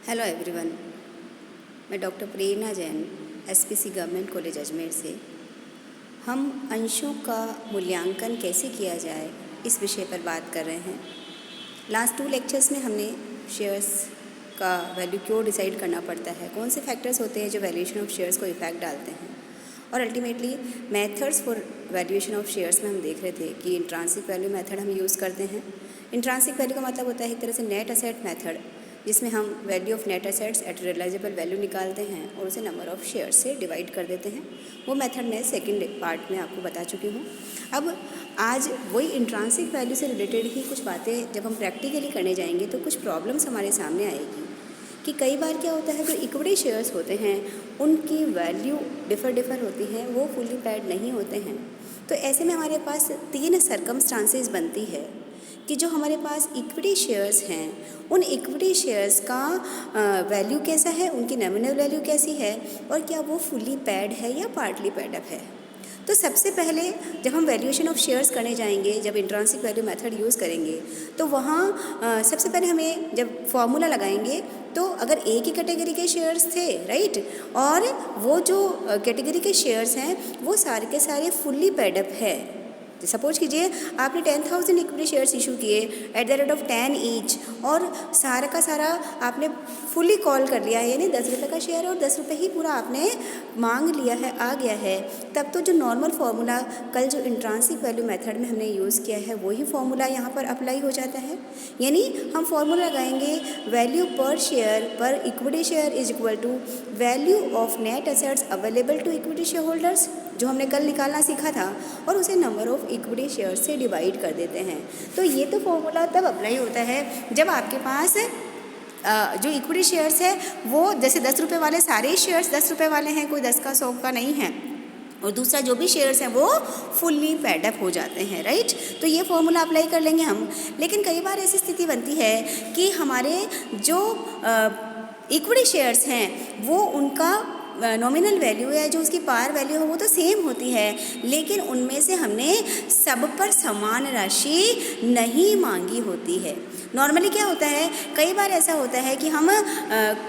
Hello everyone, मैं doctor Prerna Jain SPC government college Ajmer से। हम अंशों का मूल्यांकन कैसे किया जाए इस विषय पर बात कर रहे हैं। लास्ट 2 लेक्चर्स में हमने शेयर्स का वैल्यू क्यों डिसाइड करना पड़ता है, कौन से फैक्टर्स होते हैं जो वैल्यूएशन ऑफ शेयर्स को इफेक्ट डालते हैं, और ultimately methods for valuation of shares में हम देख रहे थे कि इंट्रांसिक वैल्यू मेथड हम यूज़ करते हैं। इंट्रांसिक वैल्यू का मतलब होता है एक तरह से नेट असेट मेथड, जिसमें हम value of net assets at realisable value निकालते हैं और उसे नंबर ऑफ़ शेयर से डिवाइड कर देते हैं। वो मेथड मैं सेकंड पार्ट में आपको बता चुकी हूँ। अब आज वही इंट्रांसिक वैल्यू से रिलेटेड ही कुछ बातें जब हम प्रैक्टिकली करने जाएंगे तो कुछ प्रॉब्लम्स हमारे सामने आएगी कि कई बार क्या होता है, जो इक्विटी शेयर्स होते हैं उनकी वैल्यू डिफ़र होती है, वो फुली पैड नहीं होते हैं। तो ऐसे में हमारे पास 3 सर्कमस्टांसेस बनती है कि जो हमारे पास इक्विटी शेयर्स हैं उन इक्विटी शेयर्स का वैल्यू कैसा है, उनकी नॉमिनल वैल्यू कैसी है, और क्या वो फुली पैड है या पार्टली पैड अप है। तो सबसे पहले जब हम वैल्यूएशन ऑफ शेयर्स करने जाएंगे, जब इंट्रांसिक वैल्यू मेथड यूज़ करेंगे तो वहाँ सबसे पहले हमें जब फॉर्मूला लगाएंगे तो अगर एक ही कैटेगरी के शेयर्स थे, राइट, और वो जो कैटेगरी के शेयर्स हैं वो सारे के सारे फुल्ली पैड अप है। तो सपोज कीजिए आपने 10,000 इक्विटी शेयर्स इशू किए at the rate of 10 each, और सारा का सारा आपने फुली कॉल कर लिया है, यानी 10 रुपये का शेयर और 10 रुपये ही पूरा आपने मांग लिया है, आ गया है। तब तो जो नॉर्मल फार्मूला कल जो इंट्रांसिक वैल्यू मेथड में हमने यूज़ किया है वही फार्मूला यहाँ पर अप्लाई हो जाता है। यानी हम फार्मूला लगाएंगे value per share per equity share is equal to value of net assets available to equity share holders, जो हमने कल निकालना सीखा था, और उसे नंबर ऑफ इक्विटी शेयर से डिवाइड कर देते हैं। तो ये तो फॉर्मूला तब अप्लाई होता है जब आपके पास जो इक्विटी शेयर्स है वो जैसे 10 रुपये वाले सारे शेयर्स 10 रुपये वाले हैं, कोई 10 का 100 का नहीं है, और दूसरा जो भी शेयर्स हैं वो फुल्ली पैड अप हो जाते हैं, राइट। तो ये फॉर्मूला अप्लाई कर लेंगे हम। लेकिन कई बार ऐसी स्थिति बनती है कि हमारे जो इक्विटी शेयर्स हैं वो उनका नॉमिनल वैल्यू है, जो उसकी पार वैल्यू है वो तो सेम होती है, लेकिन उनमें से हमने सब पर समान राशि नहीं मांगी होती है। नॉर्मली क्या होता है, कई बार ऐसा होता है कि हम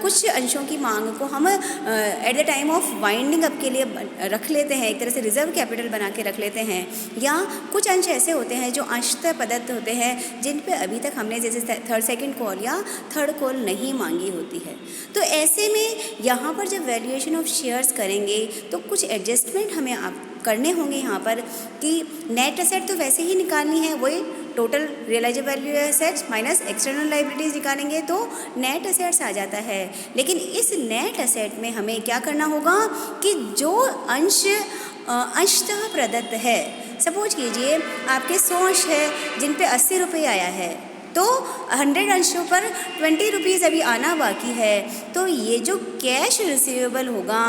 कुछ अंशों की मांग को हम at the time of winding up के लिए रख लेते हैं, एक तरह से रिजर्व कैपिटल बना के रख लेते हैं, या कुछ अंश ऐसे होते हैं जो अंशतः प्रदत्त होते हैं जिन पे अभी तक हमने जैसे सेकंड कॉल या थर्ड कॉल नहीं मांगी होती है। तो ऐसे में यहाँ पर जब वैल्यूएशन ऑफ शेयर्स करेंगे तो कुछ एडजस्टमेंट हमें आप करने होंगे यहाँ पर कि नेट एसेट तो वैसे ही निकालनी है, वही total realisable value assets minus external liabilities निकालेंगे तो नेट एसेट्स आ जाता है। लेकिन इस नेट एसेट में हमें क्या करना होगा कि जो अंश अंशतः प्रदत्त है, सपोज कीजिए आपके 100 अंश है जिन पे 80 रुपये आया है, तो 100 अंशों पर 20 रुपीज़ अभी आना बाकी है। तो ये जो कैश रिसीवेबल होगा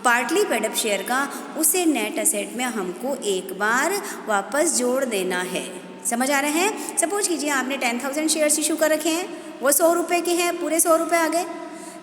पार्टली पेड अप शेयर का, उसे नेट एसेट में हमको एक बार वापस जोड़ देना है। समझ आ रहे हैं। सपोज कीजिए आपने 10,000 शेयर्स इशू कर रखे हैं, वो 100 रुपये के हैं, पूरे 100 रुपये आ गए।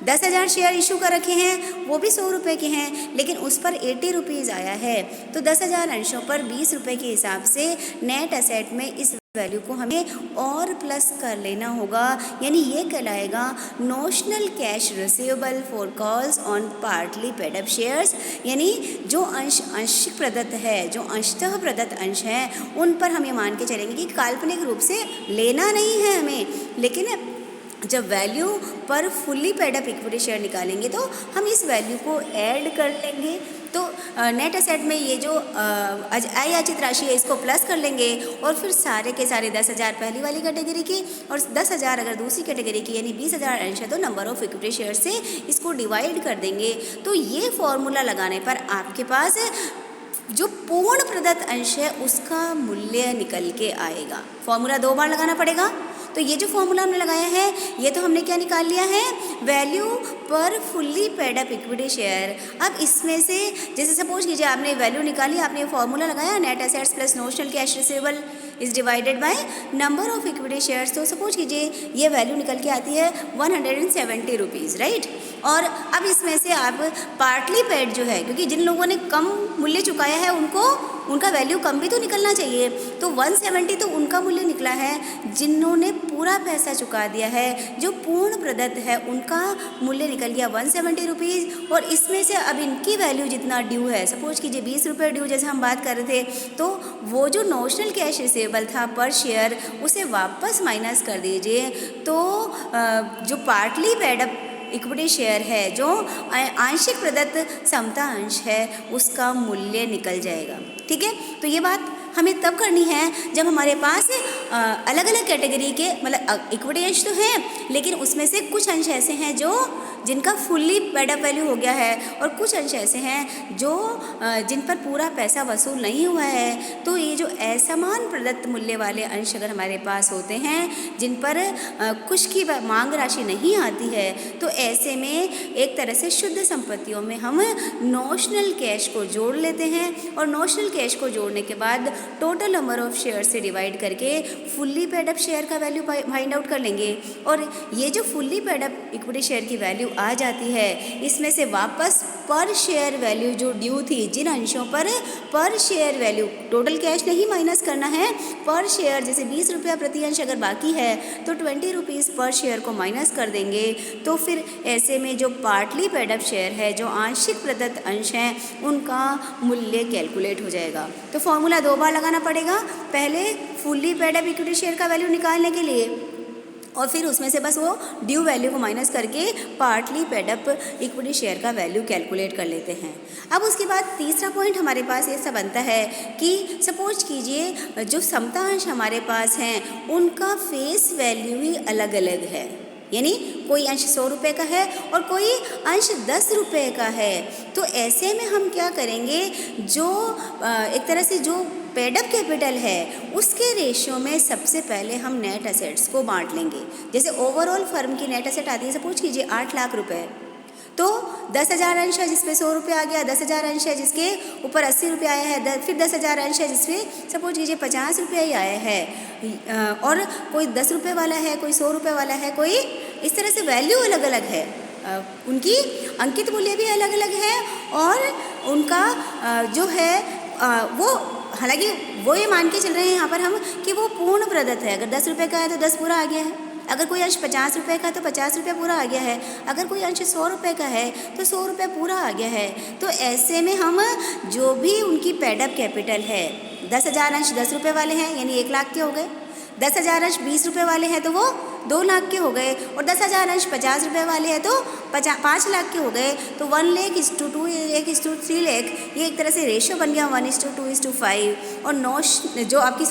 10,000 शेयर इशू कर रखे हैं, वो भी 100 रुपये के हैं, लेकिन उस पर 80 रुपीज़ आया है। तो 10,000 अंशों पर 20 रुपये के हिसाब से नेट एसेट में इस वैल्यू को हमें और प्लस कर लेना होगा। यानी ये कहलाएगा notional cash receivable for calls on partly paid up shares. यानी जो अंश प्रदत्त है, जो अंशतः प्रदत्त अंश हैं, उन पर हम ये मान के चलेंगे कि काल्पनिक रूप से लेना नहीं है हमें, लेकिन जब वैल्यू पर fully paid up equity share निकालेंगे तो हम इस वैल्यू को ऐड कर लेंगे। तो नेट एसेट में ये जो अयाचित राशि है इसको प्लस कर लेंगे, और फिर सारे के सारे 10,000 पहली वाली कैटेगरी की और 10,000 अगर दूसरी कैटेगरी की, यानी 20,000 अंश है तो नंबर ऑफ इक्विटी शेयर से इसको डिवाइड कर देंगे। तो ये फॉर्मूला लगाने पर आपके पास जो पूर्ण प्रदत्त अंश है उसका मूल्य निकल के आएगा। फॉर्मूला 2 बार लगाना पड़ेगा। तो ये जो फॉर्मूला हमने लगाया है, ये तो हमने क्या निकाल लिया है, वैल्यू पर fully paid up equity share. अब इसमें से जैसे सपोज कीजिए आपने वैल्यू निकाली, आपने फॉर्मूला लगाया net assets plus notional cash receivable is divided by number of equity shares. तो सपोज कीजिए ये वैल्यू निकल के आती है 170 रुपीज़, राइट। और अब इसमें से आप पार्टली पेड जो है, क्योंकि जिन लोगों ने कम मूल्य चुकाया है उनको उनका वैल्यू कम भी तो निकलना चाहिए, तो 170 तो उनका मूल्य निकला है। जिन्होंने पूरा पैसा चुका दिया है, जो पूर्ण प्रदत्त है, उनका मूल्य निकल गया 170 रुपीज़। और इसमें से अब इनकी वैल्यू जितना ड्यू है, सपोज कीजिए 20 रुपये ड्यू जैसे हम बात कर रहे थे, तो वो जो नॉशनल कैश रिसीवेबल था पर शेयर उसे वापस माइनस कर दीजिए, तो जो partly paid up equity share है, जो आंशिक प्रदत्त समता अंश है, उसका मूल्य निकल जाएगा। ठीक है, तो ये बात हमें तब करनी है जब हमारे पास अलग अलग कैटेगरी के मतलब इक्विटी अंश तो हैं, लेकिन उसमें से कुछ अंश ऐसे हैं जो जिनका फुल्ली पेड अप वैल्यू हो गया है, और कुछ अंश ऐसे हैं जो जिन पर पूरा पैसा वसूल नहीं हुआ है। तो ये जो असमान प्रदत्त मूल्य वाले अंश अगर हमारे पास होते हैं, जिन पर कुछ की मांग राशि नहीं आती है, तो ऐसे में एक तरह से शुद्ध संपत्तियों में हम नॉशनल कैश को जोड़ लेते हैं, और नॉशनल कैश को जोड़ने के बाद टोटल नंबर ऑफ शेयर से डिवाइड करके फुल्ली पेड अप शेयर का वैल्यू फाइंड आउट कर लेंगे। और ये जो fully paid up equity share की वैल्यू आ जाती है, इसमें से वापस पर शेयर वैल्यू जो ड्यू थी, जिन अंशों पर शेयर वैल्यू, टोटल कैश नहीं माइनस करना है, पर शेयर जैसे 20 रुपया प्रति अंश अगर बाकी है तो 20 रुपीज़ पर शेयर को माइनस कर देंगे। तो फिर ऐसे में जो पार्टली पेड अप शेयर है, जो आंशिक प्रदत्त अंश हैं, उनका मूल्य कैलकुलेट हो जाएगा। तो फॉर्मूला 2 बार लगाना पड़ेगा, पहले fully paid up equity share का वैल्यू निकालने के लिए, और फिर उसमें से बस वो ड्यू वैल्यू को माइनस करके partly paid up equity share का वैल्यू कैलकुलेट कर लेते हैं। अब उसके बाद तीसरा पॉइंट हमारे पास ऐसा बनता है कि सपोज कीजिए जो समता अंश हमारे पास हैं, उनका फेस वैल्यू ही अलग अलग है, यानी कोई अंश 100 रुपये का है और कोई अंश 10 रुपये का है। तो ऐसे में हम क्या करेंगे, जो एक तरह से जो पेड अप कैपिटल है उसके रेशियो में सबसे पहले हम नेट असेट्स को बांट लेंगे। जैसे ओवरऑल फर्म की नेट असेट आती है, सपोज कीजिए 8 लाख रुपए, तो 10,000 अंश है जिसपे 100 रुपये आ गया, 10,000 अंश है जिसके ऊपर 80 रुपये आया है, फिर 10,000 अंश है जिसपे सपोज कीजिए 50 रुपये ही आया है, और कोई 10 रुपये वाला है, कोई 100 रुपये वाला है, कोई इस तरह से वैल्यू अलग अलग है, उनकी अंकित मूल्य भी अलग अलग है, और उनका जो है वो, हालांकि वो ये मान के चल रहे हैं यहाँ पर हम कि वो पूर्ण प्रदत्त है। अगर 10 रुपये का है तो 10 पूरा आ गया है, अगर कोई अंश 50 रुपये का है तो 50 रुपये पूरा आ गया है, अगर कोई अंश 100 रुपये का है तो 100 रुपये पूरा आ गया है। तो ऐसे में हम जो भी उनकी पेड अप कैपिटल है, 10,000 अंश 10 रुपये वाले हैं यानी 1 लाख के हो गए, 10,000 अंश 20 रुपये वाले हैं तो वो 2 लाख के हो गए, और 10,000 अंश 50 रुपये वाले हैं तो 5 लाख के हो गए। तो 1 lakh is to 2 lakh is to 3 lakh, ये एक तरह से रेशियो बन गया 1:2:5। और जो आपकी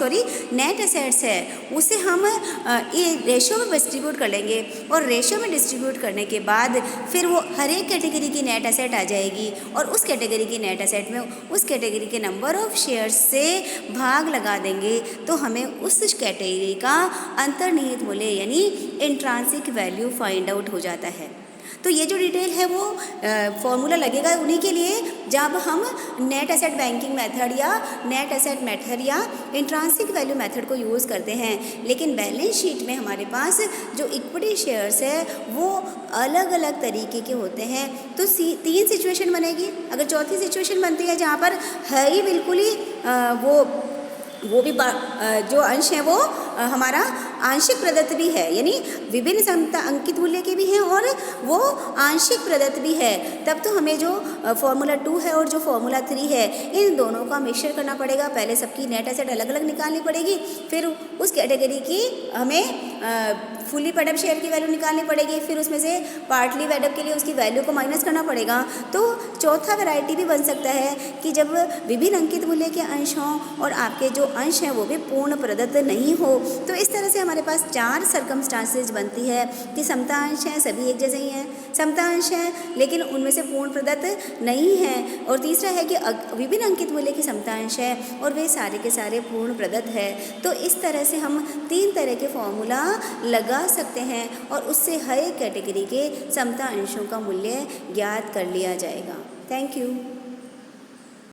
नेट असेट्स है उसे हम ये रेशियो में डिस्ट्रीब्यूट कर लेंगे, और रेशियो में डिस्ट्रीब्यूट करने के बाद फिर वो हर एक कैटेगरी की नेट असेट आ जाएगी, और उस कैटेगरी की नेट असेट में उस कैटेगरी के नंबर ऑफ शेयर्स से भाग लगा देंगे, तो हमें उस कैटेगरी का अंतर्निहित मूल्य यानी इंट्रांसिक वैल्यू फाइंड आउट हो जाता है। तो ये जो डिटेल है वो फॉर्मूला लगेगा उन्हीं के लिए जब हम नेट एसेट बैंकिंग मेथड या नेट एसेट मेथड या इंट्रांसिक वैल्यू मेथड को यूज़ करते हैं। लेकिन बैलेंस शीट में हमारे पास जो इक्विटी शेयर्स है वो अलग अलग तरीके के होते हैं। तो 3 सिचुएशन बनेगी। अगर चौथी सिचुएशन बनती है जहाँ पर है ही बिल्कुल ही वो भी जो अंश है वो हमारा आंशिक प्रदत्त भी है, यानी विभिन्न समता अंकित मूल्य के भी हैं और वो आंशिक प्रदत्त भी है, तब तो हमें जो फॉर्मूला 2 है और जो फॉर्मूला 3 है इन दोनों का मिक्सचर करना पड़ेगा। पहले सबकी नेट एसेट अलग अलग निकालनी पड़ेगी, फिर उस कैटेगरी की हमें फुली पेड अप शेयर की वैल्यू निकालनी पड़ेगी, फिर उसमें से पार्टली पेड अप के लिए उसकी वैल्यू को माइनस करना पड़ेगा। तो चौथा वैरायटी भी बन सकता है कि जब विभिन्न अंकित मूल्य के अंश हों और आपके जो अंश हैं वो भी पूर्ण प्रदत्त नहीं हो। तो इस तरह से हमारे पास 4 सर्कमस्टांसेस बनती है कि समता अंश हैं, सभी एक जैसे ही हैं, समता अंश हैं लेकिन उनमें से पूर्ण प्रदत्त नहीं है, और तीसरा है कि विभिन्न अंकित मूल्य की समता अंश है और वे सारे के सारे पूर्ण प्रदत्त है। तो इस तरह से हम 3 तरह के फॉर्मूला लगा सकते हैं और उससे हर एक कैटेगरी के समता अंशों का मूल्य ज्ञात कर लिया जाएगा। Thank you.